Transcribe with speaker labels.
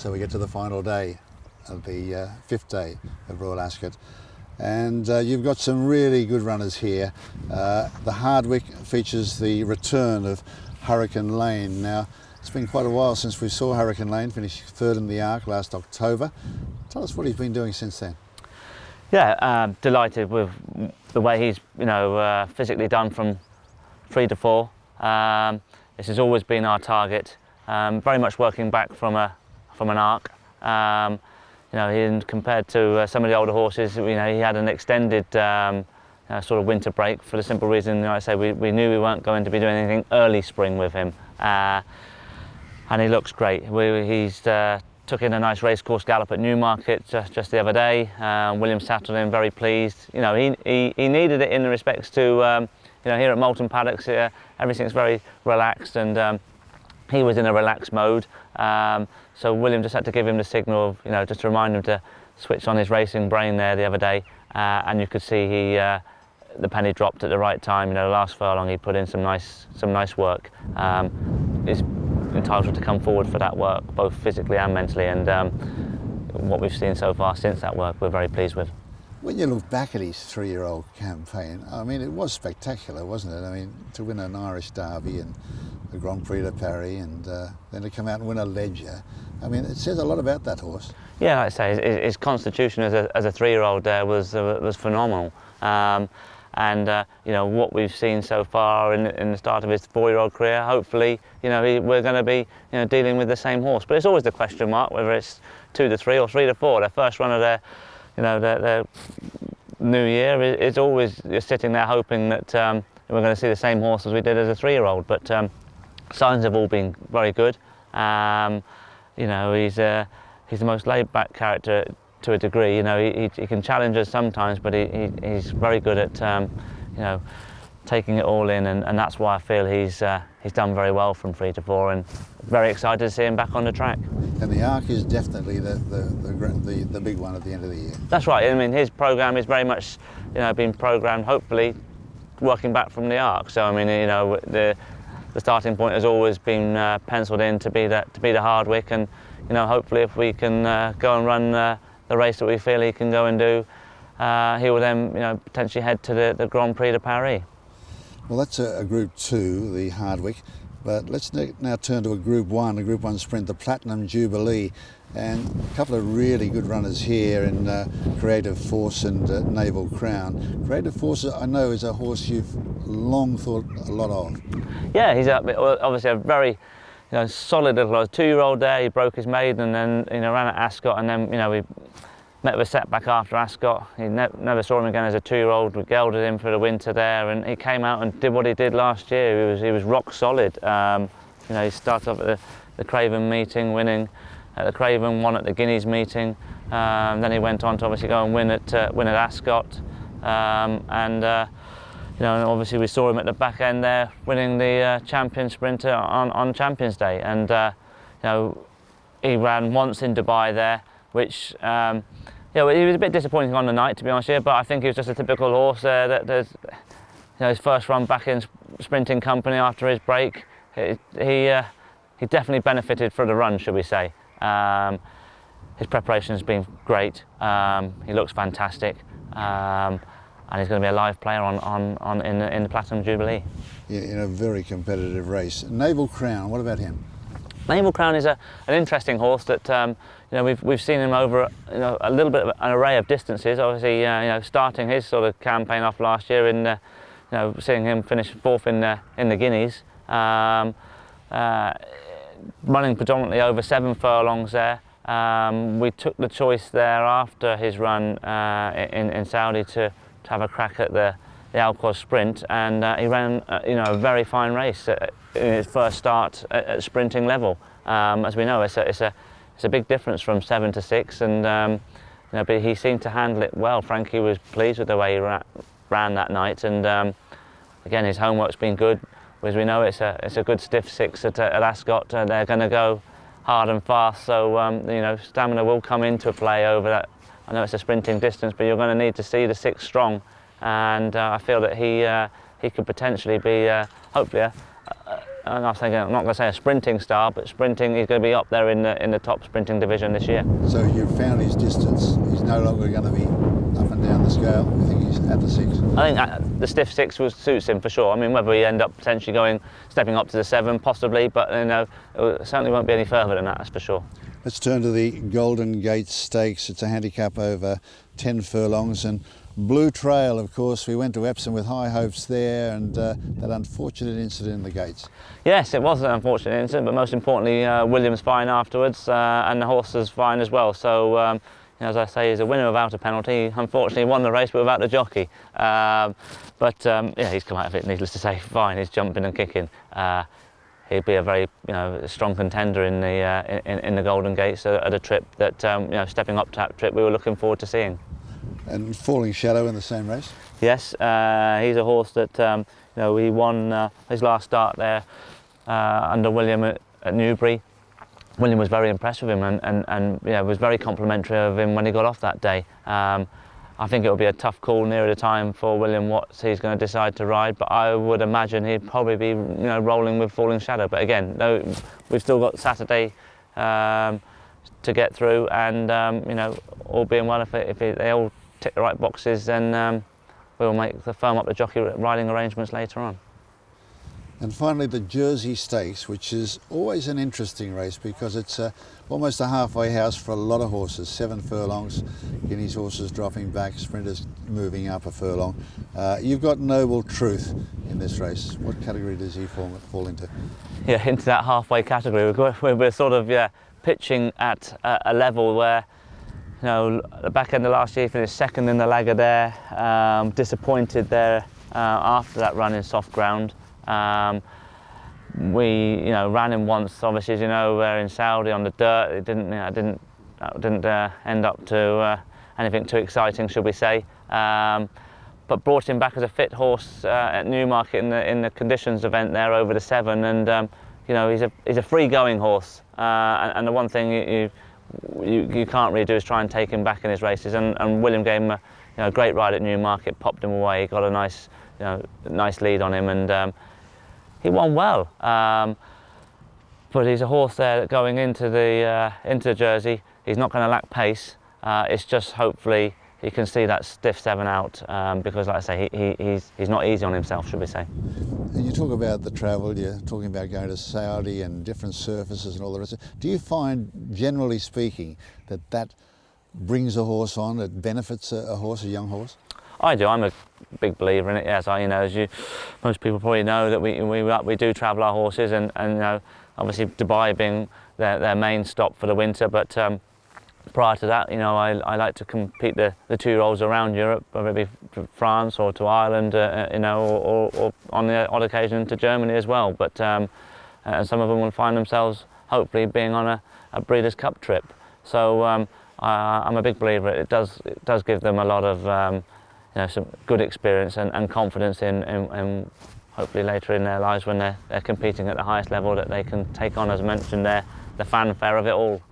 Speaker 1: So we get to the final day of the fifth day of Royal Ascot. And you've got some really good runners here. The Hardwick features the return of Hurricane Lane. Now, it's been quite a while since we saw Hurricane Lane finish third in the Arc last October. Tell us what he's been doing since then.
Speaker 2: Yeah, delighted with the way he's, physically done from 3 to 4. This has always been our target. Very much working back from an Arc. Compared to some of the older horses, he had an extended sort of winter break for the simple reason, like I say, we knew we weren't going to be doing anything early spring with him. And he looks great. He's took in a nice racecourse gallop at Newmarket just the other day. William settled in, very pleased. He needed it in respects to, here at Moulton Paddocks, everything's very relaxed, and he was in a relaxed mode. So William just had to give him the signal of, just to remind him to switch on his racing brain there the other day. And you could see the penny dropped at the right time. The last furlong he put in some nice work. He's entitled to come forward for that work, both physically and mentally. And what we've seen so far since that work, we're very pleased with.
Speaker 1: When you look back at his 3-year-old campaign, I mean, it was spectacular, wasn't it? I mean, to win an Irish Derby and the Grand Prix de Paris, and then to come out and win a Ledger. I mean, it says a lot about that horse. Yeah,
Speaker 2: like I say, his constitution as a 3-year-old there was phenomenal. What we've seen so far in the start of his 4-year-old career, hopefully, we're going to be, dealing with the same horse. But it's always the question mark whether it's 2 to 3 or 3 to 4. Their first run of their new year is always you're sitting there hoping that we're going to see the same horse as we did as a 3-year-old. But signs have all been very good. He's the most laid-back character to a degree. He can challenge us sometimes, but he's very good at taking it all in, and that's why I feel he's done very well from 3 to 4, and very excited to see him back on the track.
Speaker 1: And the Arc is definitely the big one at the end of the year.
Speaker 2: That's right. I mean, his programme is very much been programmed, hopefully working back from the Arc. So I mean, the starting point has always been penciled in to be the Hardwick, and hopefully if we can go and run the race that we feel he can go and do, he will then potentially head to the Grand Prix de Paris.
Speaker 1: Well, that's a Group 2, the Hardwick, but let's now turn to a Group 1 sprint, the Platinum Jubilee, and a couple of really good runners here in Creative Force and Naval Crown. Creative Force, I know, is a horse you've long thought a lot of. Yeah, he's
Speaker 2: obviously a very solid little 2-year-old there. He broke his maiden and then ran at Ascot, and then we met with a setback after Ascot. He never saw him again as a 2-year-old. We gelded him for the winter there, and he came out and did what he did last year. He was rock solid. He started off at the Craven meeting, winning at the Craven, won at the Guineas meeting. Then he went on to obviously go and win at Ascot. Obviously we saw him at the back end there, winning the Champion Sprinter on Champions Day. And he ran once in Dubai there, which he was a bit disappointing on the night, to be honest here, but I think he was just a typical horse there. That there's his first run back in sprinting company after his break. He definitely benefited for the run, should we say. His preparation has been great. He looks fantastic. And he's going to be a live player in the Platinum Jubilee.
Speaker 1: Yeah, in a very competitive race. Naval Crown, what about him?
Speaker 2: Naval Crown is an interesting horse that we've seen him over a little bit of an array of distances. Obviously, starting his sort of campaign off last year in seeing him finish 4th in the Guineas, running predominantly over 7 furlongs there. We took the choice there after his run in Saudi to have a crack at the Alcos Sprint, and he ran a very fine race in his first start at sprinting level. As we know, it's a big difference from 7 to 6, and but he seemed to handle it well. Frankie was pleased with the way he ran that night, and again, his homework's been good. As we know, it's a good stiff 6 at Ascot. They're going to go hard and fast, so stamina will come into play over that. I know it's a sprinting distance, but you're going to need to see the 6 strong, and I feel that he could potentially be hopefully I'm not going to say a sprinting star, but sprinting, he's going to be up there in the top sprinting division this year.
Speaker 1: So you've found his distance. He's no longer going to be up and down the scale. You think he's at the 6?
Speaker 2: I think the stiff 6 suits him for sure. I mean, whether he end up potentially stepping up to the 7, possibly, but it certainly won't be any further than that, that's for sure.
Speaker 1: Let's turn to the Golden Gate Stakes. It's a handicap over 10 furlongs, and Blue Trail, of course. We went to Epsom with high hopes there, and that unfortunate incident in the gates.
Speaker 2: Yes, it was an unfortunate incident, but most importantly, William's fine afterwards, and the horse is fine as well. So, as I say, he's a winner without a penalty. He unfortunately won the race, but without the jockey. Yeah, he's come out of it, needless to say, fine. He's jumping and kicking. He'd be a very, strong contender in the Golden Gates at a trip that, stepping up to that trip, we were looking forward to seeing.
Speaker 1: And Falling Shadow in the same race?
Speaker 2: Yes, he's a horse that, he won his last start there under William at Newbury. William was very impressed with him and was very complimentary of him when he got off that day. I think it'll be a tough call nearer the time for William what he's going to decide to ride, but I would imagine he'd probably be rolling with Falling Shadow. But again, we've still got Saturday to get through, and all being well, if they all tick the right boxes, then we'll firm up the jockey riding arrangements later on.
Speaker 1: And finally, the Jersey Stakes, which is always an interesting race because it's almost a halfway house for a lot of horses. 7 furlongs, Guineas horses dropping back, sprinters moving up a furlong. You've got Noble Truth in this race. What category does he fall into? Yeah,
Speaker 2: into that halfway category. We're sort of pitching at a level where, the back end of last year he finished second in the Lagardère, disappointed there after that run in soft ground. We ran him once, obviously, as you know, in Saudi on the dirt. It didn't end up to anything too exciting, should we say. But brought him back as a fit horse at Newmarket in the conditions event there over the 7, and he's a free-going horse. And the one thing you can't really do is try and take him back in his races. And William gave him a great ride at Newmarket, popped him away, got a nice lead on him, and he won well. But he's a horse there that going into Jersey, he's not going to lack pace. It's just hopefully he can see that stiff 7 out, because, like I say, he's not easy on himself, should we say.
Speaker 1: And you talk about the travel, you're talking about going to Saudi and different surfaces and all the rest. Do you find, generally speaking, that brings a horse on, it benefits a horse, a young horse?
Speaker 2: I do. I'm a big believer in it. Yes, as most people probably know, that we do travel our horses, and obviously Dubai being their main stop for the winter. But prior to that, I like to compete the 2-year-olds around Europe, whether it be to France or to Ireland, or on the odd occasion to Germany as well. But and some of them will find themselves hopefully being on a Breeders' Cup trip. So I'm a big believer. It does give them a lot of some good experience and confidence in hopefully later in their lives when they're competing at the highest level, that they can take on, as mentioned there, the fanfare of it all.